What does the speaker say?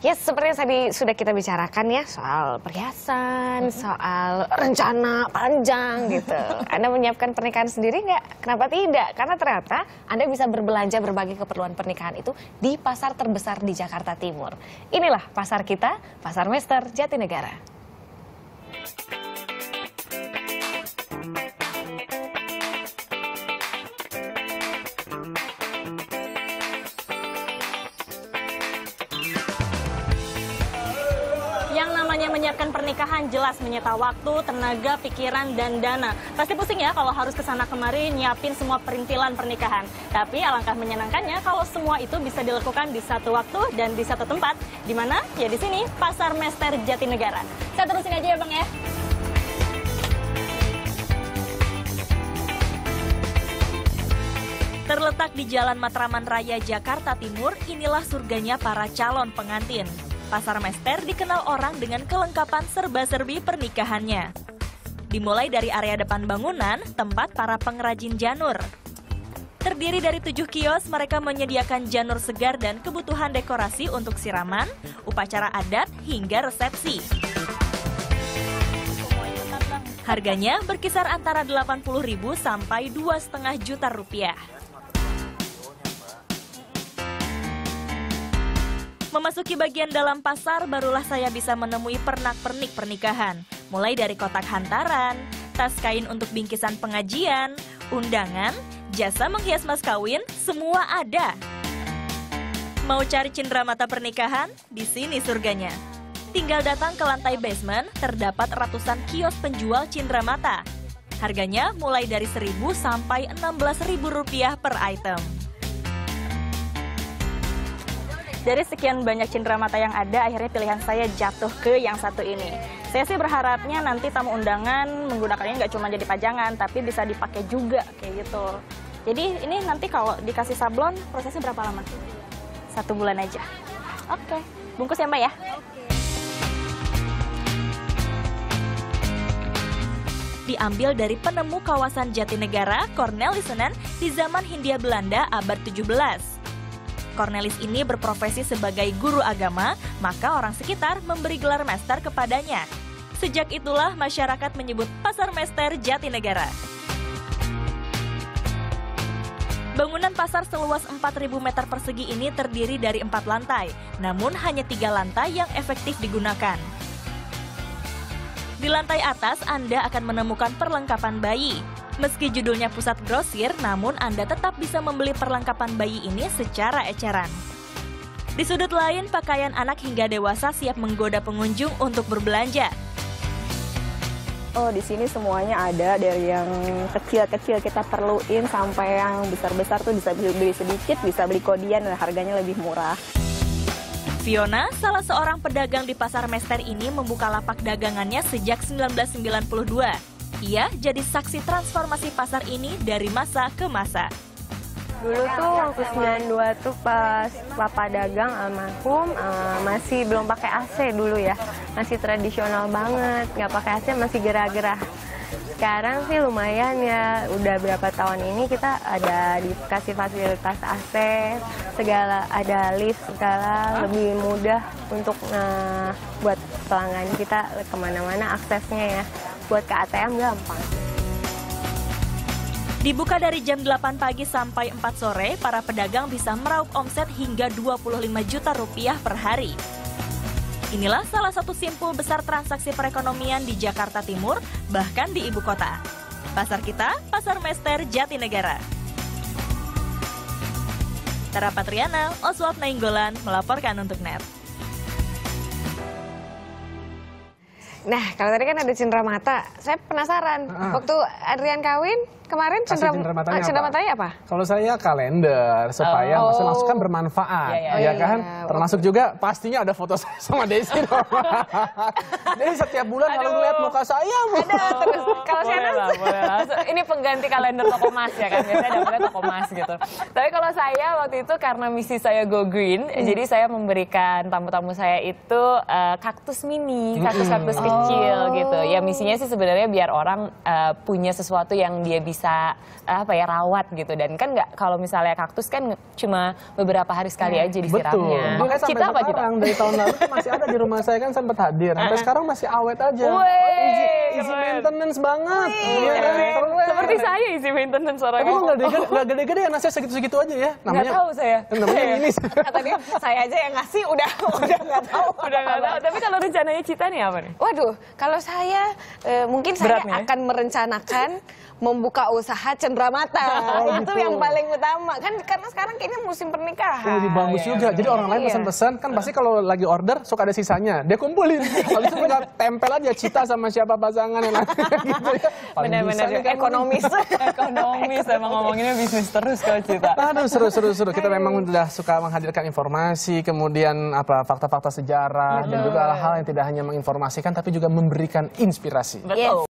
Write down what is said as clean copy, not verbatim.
Ya, seperti yang tadi sudah kita bicarakan ya, soal perhiasan, soal rencana panjang gitu. Anda menyiapkan pernikahan sendiri nggak? Kenapa tidak? Karena ternyata Anda bisa berbelanja berbagai keperluan pernikahan itu di pasar terbesar di Jakarta Timur. Inilah pasar kita, Pasar Mester Jatinegara. Yang namanya menyiapkan pernikahan jelas menyita waktu, tenaga, pikiran, dan dana. Pasti pusing ya kalau harus kesana kemari nyiapin semua perintilan pernikahan. Tapi alangkah menyenangkannya kalau semua itu bisa dilakukan di satu waktu dan di satu tempat. Di mana? Ya di sini, Pasar Mester Jatinegara. Saya terusin aja ya Bang ya. Terletak di Jalan Matraman Raya, Jakarta Timur, inilah surganya para calon pengantin. Pasar Mester dikenal orang dengan kelengkapan serba-serbi pernikahannya. Dimulai dari area depan bangunan, tempat para pengrajin janur. Terdiri dari 7 kios, mereka menyediakan janur segar dan kebutuhan dekorasi untuk siraman, upacara adat, hingga resepsi. Harganya berkisar antara Rp80.000 sampai Rp2,5 juta. Memasuki bagian dalam pasar, barulah saya bisa menemui pernak-pernik pernikahan. Mulai dari kotak hantaran, tas kain untuk bingkisan pengajian, undangan, jasa menghias mas kawin, semua ada. Mau cari cenderamata pernikahan? Di sini surganya. Tinggal datang ke lantai basement, terdapat ratusan kios penjual cenderamata. Harganya mulai dari Rp1.000 sampai Rp16.000 per item. Dari sekian banyak cenderamata yang ada, akhirnya pilihan saya jatuh ke yang satu ini. Saya sih berharapnya nanti tamu undangan menggunakannya nggak cuma jadi pajangan, tapi bisa dipakai juga kayak gitu. Jadi ini nanti kalau dikasih sablon, prosesnya berapa lama? 1 bulan aja. Oke, bungkus ya Mbak ya? Diambil dari penemu kawasan Jatinegara, Cornelissen, di zaman Hindia Belanda abad 17. Cornelis ini berprofesi sebagai guru agama, maka orang sekitar memberi gelar Mester kepadanya. Sejak itulah masyarakat menyebut Pasar Mester Jatinegara. Bangunan pasar seluas 4.000 meter persegi ini terdiri dari 4 lantai, namun hanya 3 lantai yang efektif digunakan. Di lantai atas Anda akan menemukan perlengkapan bayi. Meski judulnya pusat grosir, namun Anda tetap bisa membeli perlengkapan bayi ini secara eceran. Di sudut lain, pakaian anak hingga dewasa siap menggoda pengunjung untuk berbelanja. Oh, di sini semuanya ada, dari yang kecil-kecil kita perluin sampai yang besar-besar tuh bisa beli sedikit, bisa beli kodian dan harganya lebih murah. Fiona, salah seorang pedagang di Pasar Mester ini membuka lapak dagangannya sejak 1992. Ia jadi saksi transformasi pasar ini dari masa ke masa. Dulu tuh waktu 92 tuh pas Papa dagang almarhum masih belum pakai AC dulu ya. Masih tradisional banget, nggak pakai AC, masih gerah-gerah. Sekarang sih lumayan ya, udah berapa tahun ini kita ada dikasih fasilitas AC, segala ada lift, segala lebih mudah untuk buat pelanggan kita kemana-mana aksesnya ya. Buat ke ATM gampang. Dibuka dari jam 8 pagi sampai 4 sore, para pedagang bisa meraup omset hingga Rp25 juta per hari. Inilah salah satu simpul besar transaksi perekonomian di Jakarta Timur, bahkan di ibu kota. Pasar kita, Pasar Mester Jatinegara. Tara Patriana, Oswald Nainggolan melaporkan untuk NET. Nah, kalau tadi kan ada cenderamata, saya penasaran. Waktu Adrian kawin kemarin cenderamata apa? Kalau saya kalender supaya masukan bermanfaat, ya kan? Termasuk juga pastinya ada foto saya sama Desi. Jadi setiap bulan kalau ngeliat muka saya, ada terus. Kalau saya boleh lah. Ini pengganti kalender toko mas ya kan, biasanya dapetnya toko mas gitu. Tapi kalau saya waktu itu karena misi saya go green, jadi saya memberikan tamu-tamu saya itu kaktus mini, kaktus-kaktus kecil. kecil gitu. Ya misinya sih sebenarnya biar orang punya sesuatu yang dia bisa rawat gitu. Dan kan nggak, kalau misalnya kaktus kan cuma beberapa hari sekali aja disiramnya. Makanya sampai Cita apa Cita? sekarang dari tahun lalu tuh masih ada di rumah saya, kan sempat hadir. Sampai sekarang masih awet aja. Easy maintenance banget. Iya kan? Keren. Seperti saya easy maintenance Tapi orangnya. kok nggak gede-gede ya, nasinya segitu-segitu aja ya? Nggak tahu saya. Namanya ini. Tadi saya aja yang ngasih udah nggak tahu. Udah nggak tahu. Tapi kalau rencananya Cita nih apa nih? Waduh, kalau saya mungkin saya Berat nih ya? akan merencanakan membuka usaha cenderamata. Itu gitu. yang paling utama kan, karena sekarang kayaknya musim pernikahan. Ini bagus juga. Jadi orang lain pesan-pesan kan pasti kalau lagi order suka ada sisanya. Dia kumpulin. Habis itu tinggal tempel aja Cita sama siapa pasangan yang gitu ya. Paling Benar-benar bisa nih kamu. Ekonomis. Ekonomis, emang ngomonginnya bisnis terus kalau Cita. Aduh, seru. Kita memang udah suka menghadirkan informasi, kemudian fakta-fakta sejarah, dan juga hal-hal yang tidak hanya menginformasikan tapi juga memberikan inspirasi. Betul.